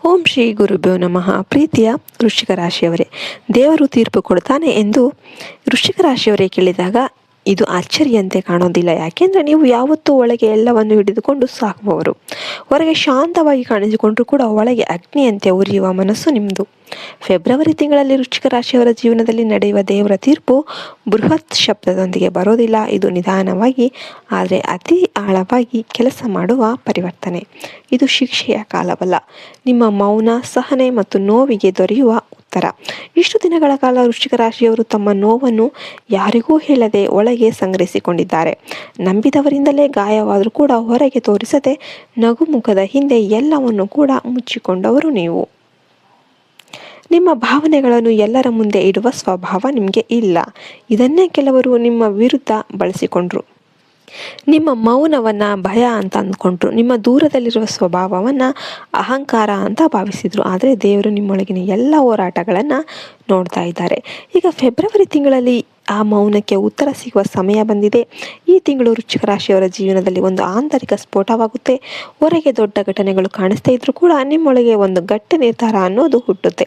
ಓಂ ಶ್ರೀ ಗುರುಭ್ಯೋ ನಮಃ. ಪ್ರೀತಿಯ ವೃಶ್ಚಿಕ ರಾಶಿಯವರೇ, ದೇವರು ತೀರ್ಪು ಕೊಡ್ತಾನೆ ಎಂದು ವೃಶ್ಚಿಕ ರಾಶಿಯವರೇ ಕೇಳಿದಾಗ ಇದು ಅಚ್ಚರಿಯಂತೆ ಕಾಣೋದಿಲ್ಲ. ಯಾಕೆಂದರೆ ನೀವು ಯಾವತ್ತೂ ಒಳಗೆ ಎಲ್ಲವನ್ನು ಹಿಡಿದುಕೊಂಡು ಸಾಕುವವರು. ಹೊರಗೆ ಶಾಂತವಾಗಿ ಕಾಣಿಸಿಕೊಂಡರೂ ಕೂಡ ಒಳಗೆ ಅಗ್ನಿಯಂತೆ ಉರಿಯುವ ಮನಸ್ಸು ನಿಮ್ಮದು. ಫೆಬ್ರವರಿ ತಿಂಗಳಲ್ಲಿ ವೃಶ್ಚಿಕ ರಾಶಿಯವರ ಜೀವನದಲ್ಲಿ ನಡೆಯುವ ದೇವರ ತೀರ್ಪು ಬೃಹತ್ ಶಬ್ದದೊಂದಿಗೆ ಬರೋದಿಲ್ಲ. ಇದು ನಿಧಾನವಾಗಿ ಆದರೆ ಅತಿ ಆಳವಾಗಿ ಕೆಲಸ ಮಾಡುವ ಪರಿವರ್ತನೆ. ಇದು ಶಿಕ್ಷೆಯ ಕಾಲವಲ್ಲ, ನಿಮ್ಮ ಮೌನ, ಸಹನೆ ಮತ್ತು ನೋವಿಗೆ ದೊರೆಯುವ ಉತ್ತರ. ಇಷ್ಟು ದಿನಗಳ ಕಾಲ ವೃಶ್ಚಿಕ ರಾಶಿಯವರು ತಮ್ಮ ನೋವನ್ನು ಯಾರಿಗೂ ಹೇಳದೆ ಒಳಗೆ ಸಂಗ್ರಹಿಸಿಕೊಂಡಿದ್ದಾರೆ. ನಂಬಿದವರಿಂದಲೇ ಗಾಯವಾದರೂ ಕೂಡ ಹೊರಗೆ ತೋರಿಸದೆ ನಗುಮುಖದ ಹಿಂದೆ ಎಲ್ಲವನ್ನು ಕೂಡ ಮುಚ್ಚಿಕೊಂಡವರು ನೀವು. ನಿಮ್ಮ ಭಾವನೆಗಳನ್ನು ಎಲ್ಲರ ಮುಂದೆ ಇಡುವ ಸ್ವಭಾವ ನಿಮಗೆ ಇಲ್ಲ. ಇದನ್ನೇ ಕೆಲವರು ನಿಮ್ಮ ವಿರುದ್ಧ ಬಳಸಿಕೊಂಡ್ರು. ನಿಮ್ಮ ಮೌನವನ್ನು ಭಯ ಅಂತ ಅಂದ್ಕೊಂಡ್ರು. ನಿಮ್ಮ ದೂರದಲ್ಲಿರುವ ಸ್ವಭಾವವನ್ನು ಅಹಂಕಾರ ಅಂತ ಭಾವಿಸಿದರು. ಆದರೆ ದೇವರು ನಿಮ್ಮೊಳಗಿನ ಎಲ್ಲ ಹೋರಾಟಗಳನ್ನು ನೋಡ್ತಾ ಇದ್ದಾರೆ. ಈಗ ಫೆಬ್ರವರಿ ತಿಂಗಳಲ್ಲಿ ಆ ಮೌನಕ್ಕೆ ಉತ್ತರ ಸಿಗುವ ಸಮಯ ಬಂದಿದೆ. ಈ ತಿಂಗಳು ವೃಶ್ಚಿಕ ರಾಶಿಯವರ ಜೀವನದಲ್ಲಿ ಒಂದು ಆಂತರಿಕ ಸ್ಫೋಟವಾಗುತ್ತೆ. ಹೊರಗೆ ದೊಡ್ಡ ಘಟನೆಗಳು ಕಾಣಿಸ್ತಾ ಇದ್ರೂ ಕೂಡ ನಿಮ್ಮೊಳಗೆ ಒಂದು ಗಟ್ಟಿ ನಿರ್ಧಾರ ಅನ್ನೋದು ಹುಟ್ಟುತ್ತೆ.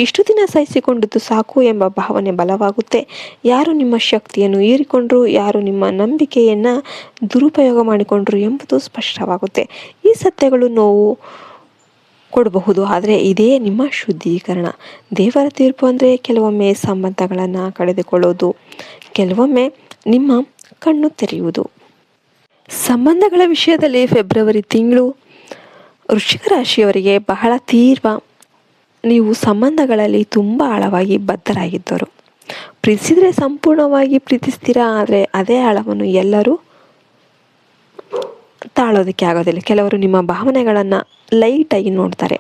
ಇಷ್ಟು ದಿನ ಸಹಿಸಿಕೊಂಡದ್ದು ಸಾಕು ಎಂಬ ಭಾವನೆ ಬಲವಾಗುತ್ತೆ. ಯಾರು ನಿಮ್ಮ ಶಕ್ತಿಯನ್ನು ಹೀರಿಕೊಂಡ್ರು, ಯಾರು ನಿಮ್ಮ ನಂಬಿಕೆಯನ್ನು ದುರುಪಯೋಗ ಮಾಡಿಕೊಂಡ್ರು ಎಂಬುದು ಸ್ಪಷ್ಟವಾಗುತ್ತೆ. ಈ ಸತ್ಯಗಳು ನೋವು ಕೊಡಬಹುದು, ಆದರೆ ಇದೇ ನಿಮ್ಮ ಶುದ್ಧೀಕರಣ. ದೇವರ ತೀರ್ಪು ಅಂದರೆ ಕೆಲವೊಮ್ಮೆ ಸಂಬಂಧಗಳನ್ನು ಕಳೆದುಕೊಳ್ಳೋದು, ಕೆಲವೊಮ್ಮೆ ನಿಮ್ಮ ಕಣ್ಣು ತೆರೆಯುವುದು. ಸಂಬಂಧಗಳ ವಿಷಯದಲ್ಲಿ ಫೆಬ್ರವರಿ ತಿಂಗಳು ವೃಶ್ಚಿಕ ರಾಶಿಯವರಿಗೆ ಬಹಳ ತೀವ್ರ. ನೀವು ಸಂಬಂಧಗಳಲ್ಲಿ ತುಂಬ ಆಳವಾಗಿ ಬದ್ಧರಾಗಿದ್ದರು. ಪ್ರೀತಿಸಿದರೆ ಸಂಪೂರ್ಣವಾಗಿ ಪ್ರೀತಿಸ್ತೀರಾ, ಆದರೆ ಅದೇ ಆಳವನ್ನು ಎಲ್ಲರೂ ತಾಳೋದಕ್ಕೆ ಆಗೋದಿಲ್ಲ. ಕೆಲವರು ನಿಮ್ಮ ಭಾವನೆಗಳನ್ನು ಲೈಟಾಗಿ ನೋಡ್ತಾರೆ.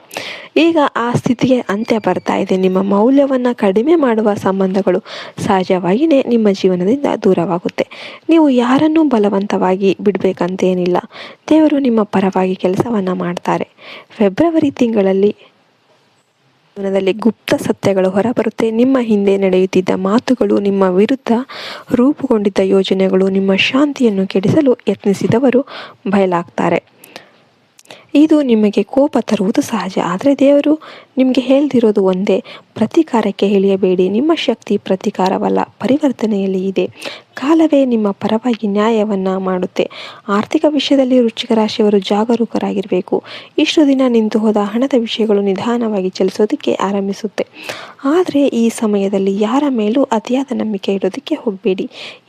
ಈಗ ಆ ಸ್ಥಿತಿಗೆ ಅಂತ್ಯ ಬರ್ತಾ ಇದೆ. ನಿಮ್ಮ ಮೌಲ್ಯವನ್ನು ಕಡಿಮೆ ಮಾಡುವ ಸಂಬಂಧಗಳು ಸಹಜವಾಗಿಯೇ ನಿಮ್ಮ ಜೀವನದಿಂದ ದೂರವಾಗುತ್ತೆ. ನೀವು ಯಾರನ್ನೂ ಬಲವಂತವಾಗಿ ಬಿಡಬೇಕಂತೇನಿಲ್ಲ. ದೇವರು ನಿಮ್ಮ ಪರವಾಗಿ ಕೆಲಸವನ್ನು ಮಾಡ್ತಾರೆ. ಫೆಬ್ರವರಿ ತಿಂಗಳಲ್ಲಿ ಜೀವನದಲ್ಲಿ ಗುಪ್ತ ಸತ್ಯಗಳು ಹೊರಬರುತ್ತೆ. ನಿಮ್ಮ ಹಿಂದೆ ನಡೆಯುತ್ತಿದ್ದ ಮಾತುಗಳು, ನಿಮ್ಮ ವಿರುದ್ಧ ರೂಪುಗೊಂಡಿದ್ದ ಯೋಜನೆಗಳು, ನಿಮ್ಮ ಶಾಂತಿಯನ್ನು ಕೆಡಿಸಲು ಯತ್ನಿಸಿದವರು ಬಯಲಾಗ್ತಾರೆ. ಇದು ನಿಮಗೆ ಕೋಪ ತರುವುದು ಸಹಜ, ಆದರೆ ದೇವರು ನಿಮಗೆ ಹೇಳ್ದಿರೋದು ಒಂದೇ: ಪ್ರತೀಕಾರಕ್ಕೆ ಇಳಿಯಬೇಡಿ. ನಿಮ್ಮ ಶಕ್ತಿ ಪ್ರತೀಕಾರವಲ್ಲ, ಪರಿವರ್ತನೆಯಲ್ಲಿ ಇದೆ. ಕಾಲವೇ ನಿಮ್ಮ ಪರವಾಗಿ ನ್ಯಾಯವನ್ನು ಮಾಡುತ್ತೆ. ಆರ್ಥಿಕ ವಿಷಯದಲ್ಲಿ ವೃಶ್ಚಿಕ ರಾಶಿಯವರು ಜಾಗರೂಕರಾಗಿರಬೇಕು. ಇಷ್ಟು ದಿನ ನಿಂತು ಹೋದ ಹಣದ ವಿಷಯಗಳು ನಿಧಾನವಾಗಿ ಚಲಿಸೋದಕ್ಕೆ ಆರಂಭಿಸುತ್ತೆ. ಆದರೆ ಈ ಸಮಯದಲ್ಲಿ ಯಾರ ಮೇಲೂ ಅತಿಯಾದ ನಂಬಿಕೆ ಇಡೋದಕ್ಕೆ ಹೋಗಬೇಡಿ.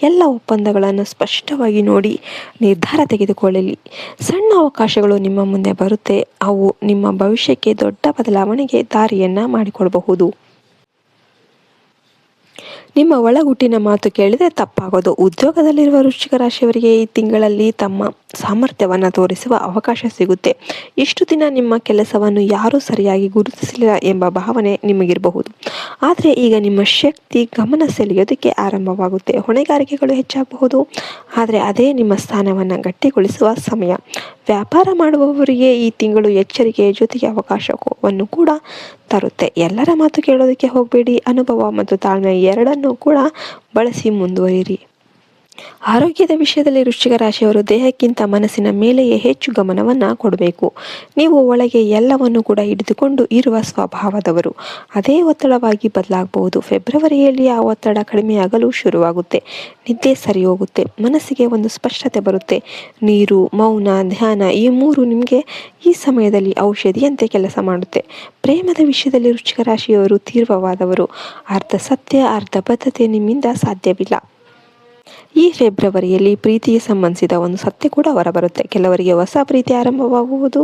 ಎಲ್ಲ ಒಪ್ಪಂದಗಳನ್ನು ಸ್ಪಷ್ಟವಾಗಿ ನೋಡಿ ನಿರ್ಧಾರ ತೆಗೆದುಕೊಳ್ಳಲಿ. ಸಣ್ಣ ಅವಕಾಶಗಳು ನಿಮ್ಮ ಮುಂದೆ ಬರುತ್ತೆ. ಅವು ನಿಮ್ಮ ಭವಿಷ್ಯಕ್ಕೆ ದೊಡ್ಡ ಬದಲಾವಣೆಗೆ ದಾರಿಯನ್ನು ಮಾಡಿಕೊಡಬಹುದು. ನಿಮ್ಮ ಒಳಗುಟ್ಟಿನ ಮಾತು ಕೇಳಿದರೆ ತಪ್ಪಾಗೋದು. ಉದ್ಯೋಗದಲ್ಲಿರುವ ವೃಶ್ಚಿಕ ರಾಶಿಯವರಿಗೆ ಈ ತಿಂಗಳಲ್ಲಿ ತಮ್ಮ ಸಾಮರ್ಥ್ಯವನ್ನು ತೋರಿಸುವ ಅವಕಾಶ ಸಿಗುತ್ತೆ. ಇಷ್ಟು ದಿನ ನಿಮ್ಮ ಕೆಲಸವನ್ನು ಯಾರೂ ಸರಿಯಾಗಿ ಗುರುತಿಸಲಿಲ್ಲ ಎಂಬ ಭಾವನೆ ನಿಮಗಿರಬಹುದು. ಆದರೆ ಈಗ ನಿಮ್ಮ ಶಕ್ತಿ ಗಮನ ಸೆಳೆಯೋದಕ್ಕೆ ಆರಂಭವಾಗುತ್ತೆ. ಹೊಣೆಗಾರಿಕೆಗಳು ಹೆಚ್ಚಾಗಬಹುದು, ಆದರೆ ಅದೇ ನಿಮ್ಮ ಸ್ಥಾನವನ್ನು ಗಟ್ಟಿಗೊಳಿಸುವ ಸಮಯ. ವ್ಯಾಪಾರ ಮಾಡುವವರಿಗೆ ಈ ತಿಂಗಳು ಎಚ್ಚರಿಕೆಯ ಜೊತೆಗೆ ಅವಕಾಶವನ್ನು ಕೂಡ ತರುತ್ತೆ. ಎಲ್ಲರ ಮಾತು ಕೇಳೋದಕ್ಕೆ ಹೋಗಬೇಡಿ. ಅನುಭವ ಮತ್ತು ತಾಳ್ಮೆ ಎರಡನ್ನೂ ಕೂಡ ಬಳಸಿ ಮುಂದುವರಿಯಿರಿ. ಆರೋಗ್ಯದ ವಿಷಯದಲ್ಲಿ ವೃಶ್ಚಿಕ ರಾಶಿಯವರು ದೇಹಕ್ಕಿಂತ ಮನಸ್ಸಿನ ಮೇಲೆಯೇ ಹೆಚ್ಚು ಗಮನವನ್ನು ಕೊಡಬೇಕು. ನೀವು ಒಳಗೆ ಎಲ್ಲವನ್ನು ಕೂಡ ಹಿಡಿದುಕೊಂಡು ಇರುವ ಸ್ವಭಾವದವರು. ಅದೇ ಒತ್ತಡವಾಗಿ ಬದಲಾಗಬಹುದು. ಫೆಬ್ರವರಿಯಲ್ಲಿ ಆ ಒತ್ತಡ ಕಡಿಮೆಯಾಗಲು ಶುರುವಾಗುತ್ತೆ. ನಿದ್ದೆ ಸರಿ ಹೋಗುತ್ತೆ. ಮನಸ್ಸಿಗೆ ಒಂದು ಸ್ಪಷ್ಟತೆ ಬರುತ್ತೆ. ನೀರು, ಮೌನ, ಧ್ಯಾನ ಈ ಮೂರು ನಿಮಗೆ ಈ ಸಮಯದಲ್ಲಿ ಔಷಧಿಯಂತೆ ಕೆಲಸ ಮಾಡುತ್ತೆ. ಪ್ರೇಮದ ವಿಷಯದಲ್ಲಿ ವೃಶ್ಚಿಕ ರಾಶಿಯವರು ತೀವ್ರವಾದವರು. ಅರ್ಧ ಸತ್ಯ ಅರ್ಧ ಬದ್ಧತೆ ನಿಮ್ಮಿಂದ ಸಾಧ್ಯವಿಲ್ಲ. ಈ ಫೆಬ್ರವರಿಯಲ್ಲಿ ಪ್ರೀತಿಗೆ ಸಂಬಂಧಿಸಿದ ಒಂದು ಸತ್ಯ ಕೂಡ ಹೊರಬರುತ್ತೆ. ಕೆಲವರಿಗೆ ಹೊಸ ಪ್ರೀತಿ ಆರಂಭವಾಗುವುದು,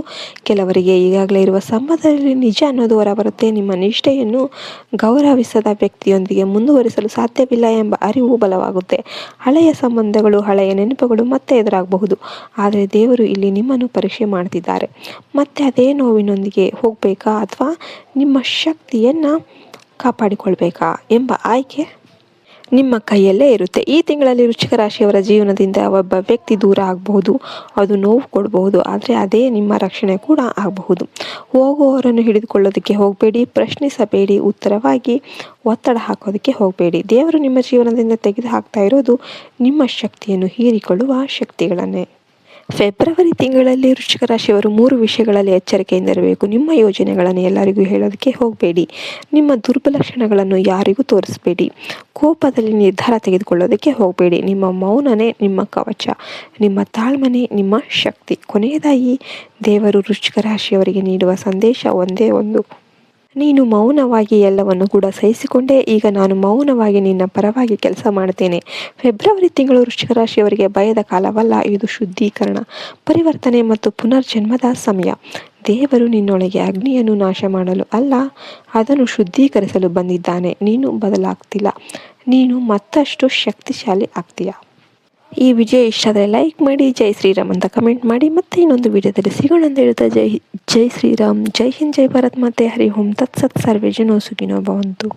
ಕೆಲವರಿಗೆ ಈಗಾಗಲೇ ಇರುವ ಸಂಬಂಧದಲ್ಲಿ ನಿಜ ಅನ್ನೋದು ಹೊರಬರುತ್ತೆ. ನಿಮ್ಮ ನಿಷ್ಠೆಯನ್ನು ಗೌರವಿಸದ ವ್ಯಕ್ತಿಯೊಂದಿಗೆ ಮುಂದುವರಿಸಲು ಸಾಧ್ಯವಿಲ್ಲ ಎಂಬ ಅರಿವು ಬಲವಾಗುತ್ತೆ. ಹಳೆಯ ಸಂಬಂಧಗಳು, ಹಳೆಯ ನೆನಪುಗಳು ಮತ್ತೆ ಎದುರಾಗಬಹುದು. ಆದರೆ ದೇವರು ಇಲ್ಲಿ ನಿಮ್ಮನ್ನು ಪರೀಕ್ಷೆ ಮಾಡ್ತಿದ್ದಾರೆ. ಮತ್ತೆ ಅದೇ ನೋವಿನೊಂದಿಗೆ ಹೋಗಬೇಕಾ ಅಥವಾ ನಿಮ್ಮ ಶಕ್ತಿಯನ್ನು ಕಾಪಾಡಿಕೊಳ್ಬೇಕಾ ಎಂಬ ಆಯ್ಕೆ ನಿಮ್ಮ ಕೈಯಲ್ಲೇ ಇರುತ್ತೆ. ಈ ತಿಂಗಳಲ್ಲಿ ವೃಶ್ಚಿಕ ರಾಶಿಯವರ ಜೀವನದಿಂದ ಒಬ್ಬ ವ್ಯಕ್ತಿ ದೂರ ಆಗಬಹುದು. ಅದು ನೋವು ಕೊಡಬಹುದು, ಆದರೆ ಅದೇ ನಿಮ್ಮ ರಕ್ಷಣೆ ಕೂಡ ಆಗಬಹುದು. ಹೋಗುವವರನ್ನು ಹಿಡಿದುಕೊಳ್ಳೋದಕ್ಕೆ ಹೋಗಬೇಡಿ. ಪ್ರಶ್ನಿಸಬೇಡಿ. ಉತ್ತರವಾಗಿ ಒತ್ತಡ ಹಾಕೋದಕ್ಕೆ ಹೋಗಬೇಡಿ. ದೇವರು ನಿಮ್ಮ ಜೀವನದಿಂದ ತೆಗೆದು ಹಾಕ್ತಾ ಇರೋದು ನಿಮ್ಮ ಶಕ್ತಿಯನ್ನು ಹೀರಿಕೊಳ್ಳುವ ಶಕ್ತಿಗಳನ್ನೇ. ಫೆಬ್ರವರಿ ತಿಂಗಳಲ್ಲಿ ವೃಶ್ಚಿಕ ರಾಶಿಯವರು 3 ವಿಷಯಗಳಲ್ಲಿ ಎಚ್ಚರಿಕೆಯಿಂದಿರಬೇಕು. ನಿಮ್ಮ ಯೋಜನೆಗಳನ್ನು ಎಲ್ಲರಿಗೂ ಹೇಳೋದಕ್ಕೆ ಹೋಗಬೇಡಿ. ನಿಮ್ಮ ದುರ್ಬಲಕ್ಷಣಗಳನ್ನು ಯಾರಿಗೂ ತೋರಿಸಬೇಡಿ. ಕೋಪದಲ್ಲಿ ನಿರ್ಧಾರ ತೆಗೆದುಕೊಳ್ಳೋದಕ್ಕೆ ಹೋಗಬೇಡಿ. ನಿಮ್ಮ ಮೌನನೇ ನಿಮ್ಮ ಕವಚ, ನಿಮ್ಮ ತಾಳ್ಮೆನೇ ನಿಮ್ಮ ಶಕ್ತಿ. ಕೊನೆಯದಾಗಿ ದೇವರು ವೃಶ್ಚಿಕ ರಾಶಿಯವರಿಗೆ ನೀಡುವ ಸಂದೇಶ ಒಂದೇ ಒಂದು: ನೀನು ಮೌನವಾಗಿ ಎಲ್ಲವನ್ನು ಕೂಡ ಸಹಿಸಿಕೊಂಡೆ, ಈಗ ನಾನು ಮೌನವಾಗಿ ನಿನ್ನ ಪರವಾಗಿ ಕೆಲಸ ಮಾಡ್ತೇನೆ. ಫೆಬ್ರವರಿ ತಿಂಗಳು ವೃಶ್ಚಿಕ ರಾಶಿಯವರಿಗೆ ಭಯದ ಕಾಲವಲ್ಲ, ಇದು ಶುದ್ಧೀಕರಣ, ಪರಿವರ್ತನೆ ಮತ್ತು ಪುನರ್ಜನ್ಮದ ಸಮಯ. ದೇವರು ನಿನ್ನೊಳಗೆ ಅಗ್ನಿಯನ್ನು ನಾಶ ಮಾಡಲು ಅಲ್ಲ, ಅದನ್ನು ಶುದ್ಧೀಕರಿಸಲು ಬಂದಿದ್ದಾನೆ. ನೀನು ಬದಲಾಗ್ತಿಲ್ಲ, ನೀನು ಮತ್ತಷ್ಟು ಶಕ್ತಿಶಾಲಿ ಆಗ್ತೀಯ. ಈ ವಿಡಿಯೋ ಇಷ್ಟ ಆದರೆ ಲೈಕ್ ಮಾಡಿ, ಜೈ ಶ್ರೀರಾಮ್ ಅಂತ ಕಮೆಂಟ್ ಮಾಡಿ. ಮತ್ತೆ ಇನ್ನೊಂದು ವಿಡಿಯೋದಲ್ಲಿ ಸಿಗೋಣ ಅಂತ ಹೇಳ್ತಾ ಜೈ ಶ್ರೀರಾಮ್, ಜೈ ಹಿಂದ್, ಜೈ ಭಾರತ್ ಮಾತೆ, ಹರಿ ಓಂ ತತ್ಸತ್, ಸರ್ವೇ ಜನೋ ಸುಖಿನೋ ಭವಂತು.